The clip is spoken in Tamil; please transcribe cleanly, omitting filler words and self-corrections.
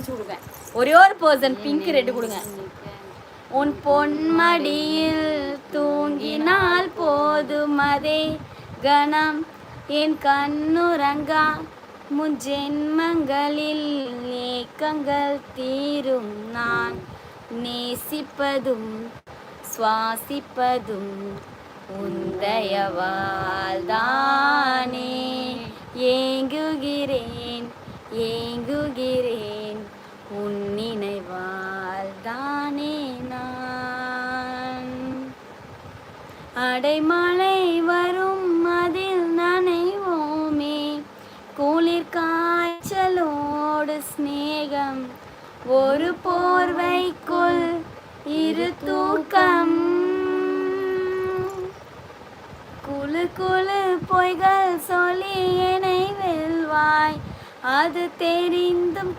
முடிச்சு கொடுங்க. ஒரே ஒரு பர்சன் பிங்க் ரெட் கொடுங்க. உன் பொன்மடியில் தூங்கினால் போதும் அதே கணம் என் கண்ணுறங்கா முன்ஜென்மங்களில் ஏக்கங்கள் தீரும். நான் நேசிப்பதும் சுவாசிப்பதும் உந்தயவால் தானே. ஏங்குகிறேன் ஏங்குகிறேன் உன் நினைவால் தானே நான். அடைமழை வரும் அதில் நனைவோமே, குளிர் காய்ச்சலோடு ஸ்நேகம், ஒரு போர்வைக்குள் இரு தூக்கம். குழு குழு பொய்கள் சொல்லி என்னை வெல்வாய், அது தெரிந்தும்